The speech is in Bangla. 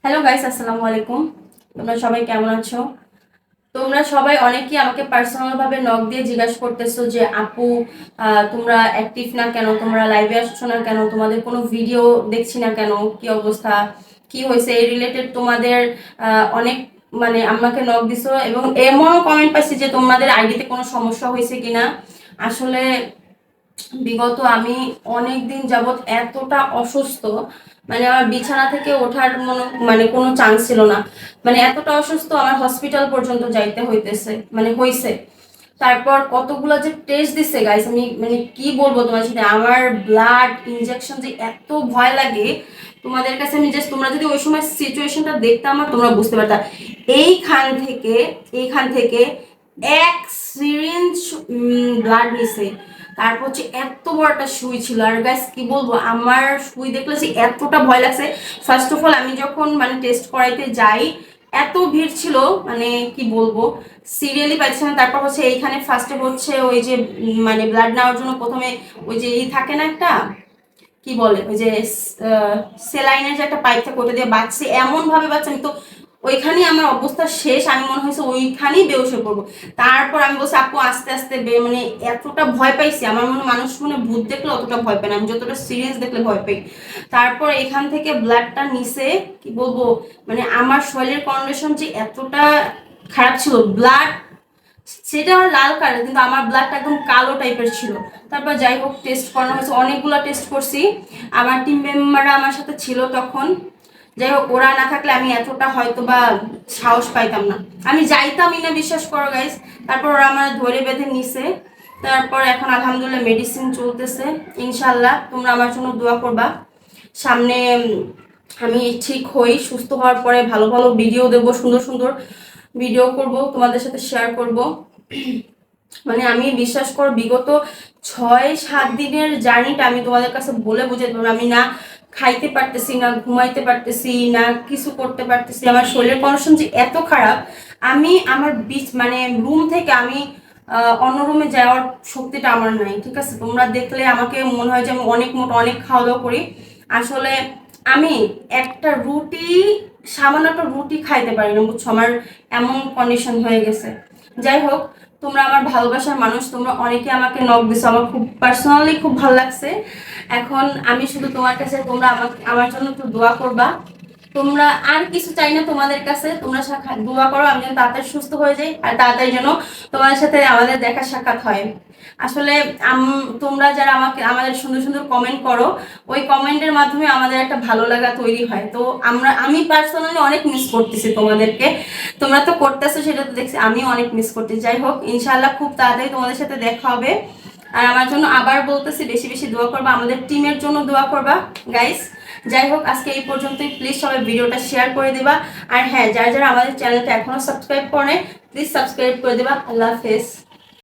হ্যালো গাইস, আসসালামু আলাইকুম। তোমরা সবাই কেমন আছো? তোমরা সবাই অনেকেই আমাকে পার্সোনাল ভাবে নক দিয়ে জিজ্ঞাসা করতেছো যে আপু, তোমরা অ্যাক্টিভ না কেন, তোমরা লাইভে আসছো না কেন, তোমাদের কোনো ভিডিও দেখছি না কেন, কি অবস্থা, কি হয়েছে, এই রিলেটেড তোমাদের অনেক মানে আমাকে নক দিছো এবং এমনও কমেন্ট পাইছি যে তোমাদের আইডিতে কোনো সমস্যা হয়েছে কিনা। আসলে বিগত আমি অনেক দিন যাবৎ এতটা অসুস্থ, মানে আমার বিছানা থেকে ওঠার মানে কোনো চান্স ছিল না। মানে এতটা অসুস্থ, আমার হসপিটাল পর্যন্ত যাইতে হইতেছে, মানে হইছে। তারপর কতগুলো যে টেস্ট দিছে গাইস, আমি মানে কি বলবো তোমার সাথে, আমার ব্লাড ইনজেকশন যে এত ভয় লাগে তোমাদের কাছে। আমি জাস্ট তোমরা যদি ওই সময় সিচুয়েশনটা দেখতাম আর তোমরা বুঝতে পারতা। এইখান থেকে এইখান থেকে এক সিরিঞ্জ ব্লাড নিছে। তারপর হচ্ছে এত বড় একটা সুই ছিল, আর গাইস কি বলবো, আমার সুই দেখলে যে এতটা ভয় লাগছে। ফার্স্ট অফ অল আমি যখন মানে টেস্ট করাইতে যাই, এত ভিড় ছিল, মানে কি বলবো, সিরিয়ালি পাইছে না। তারপর হচ্ছে এইখানে ফার্স্টে হচ্ছে ওই যে মানে ব্লাড নেওয়ার জন্য প্রথমে ওই যে থাকে না একটা, কি বলে, ওই যে সেলাইনের যে একটা পাইপ থাকে ওটা দিয়ে বাঁচছে, এমন ভাবে বাঁচছে আমি তো ওইখানেই আমার অবস্থা শেষ। আমি মনে হয়েছে ওইখানেই বেউস হয়ে পড়বো। তারপর আমি বলছি আপু আস্তে আস্তে মানে এতটা ভয় পাইছি, আমার মনে মানুষ মনে ভূত দেখলে অতটা ভয় পায় না, আমি যতটা সিরিয়াস দেখলে ভয় পাই। তারপর এখান থেকে ব্লাডটা নিছে, কি বলবো, মানে আমার শরীরের কন্ডিশন যে এতটা খারাপ ছিল, ব্লাড সেটা লাল কালার কিন্তু আমার ব্লাডটা একদম কালো টাইপের ছিল। তারপর যাই হোক টেস্ট করানো হয়েছে, অনেকগুলো টেস্ট করছি। আমার টিম মেম্বাররা আমার সাথে ছিল তখন। যাই হোক ওরা না থাকলে আমি এতটা হয়তো বা সাহস পাইতাম না, আমি যাইতামই না, বিশ্বাস করো গাইস। তারপর ওরা আমার ধরে বেঁধে নিছে। তারপর এখন আলহামদুলিল্লাহ মেডিসিন চলতেছে। ইনশাল্লাহ তোমরা আমার জন্য দোয়া করবা। সামনে আমি ঠিক হই, সুস্থ হওয়ার পরে ভালো ভালো ভিডিও দেবো, সুন্দর সুন্দর ভিডিও করব, তোমাদের সাথে শেয়ার করব। মানে আমি বিশ্বাস করো বিগত 6-7 দিনের জার্নিটা আমি তোমাদের কাছে বলে বুঝাতে পারবো। আমি না খাইতে পারতেছি, না ঘুমাইতে পারতেছি, না কিছু করতে পারতেছি, আমার শরীরের কন্ডিশন যে এত খারাপ, আমি আমার মানে রুম থেকে আমি অন্য রুমে যাওয়ার শক্তিটা আমার নাই। ঠিক আছে, তোমরা দেখলে আমাকে মনে হয় যে আমি অনেক মোটা, অনেক খাওয়া দাওয়া করি। আসলে আমি একটা রুটি, সামান্য একটা রুটি খাইতে পারি না, বুঝছো, আমার এমন কন্ডিশন হয়ে গেছে। যাই হোক, তোমরা আমার ভালোবাসার মানুষ, তোমরা অনেকে আমাকে নক দিছো, আমার খুব পার্সোনালি খুব ভালো লাগছে। এখন আমি শুধু তোমার কাছে, তোমরা আমাকে আমার জন্য একটু দোয়া করবা। তোমরা আর কিছু চাই না তোমাদের কাছে, তোমরা দোয়া করো আমি যেন তাড়াতাড়ি সুস্থ হয়ে যাই, আর তাড়াতাড়ি যেন তোমাদের সাথে আমাদের দেখা সাক্ষাৎ হয়। আসলে তোমরা যারা আমাকে আমাদের সুন্দর সুন্দর কমেন্ট করো, ওই কমেন্টের মাধ্যমে আমাদের একটা ভালো লাগা তৈরি হয়। তো আমি পার্সোনালি অনেক মিস করতেছি তোমাদেরকে। তোমরা তো করতেছো সেটা তো দেখছি, আমিও অনেক মিস করতেছি। যাই হোক ইনশাআল্লাহ খুব তাড়াতাড়ি তোমাদের সাথে দেখা হবে। আর আমার জন্য আবার বলতেছি বেশি বেশি দোয়া করবা, আমাদের টিমের জন্য দোয়া করবা গাইস। যাই হোক আজকে এই পর্যন্তই, প্লিজ সবাই ভিডিওটা শেয়ার করে দিবা। আর হ্যাঁ, যারা যারা আমাদের চ্যানেলটা এখনো সাবস্ক্রাইব করে, প্লিজ সাবস্ক্রাইব করে দিবা। আল্লাহ হাফেজ।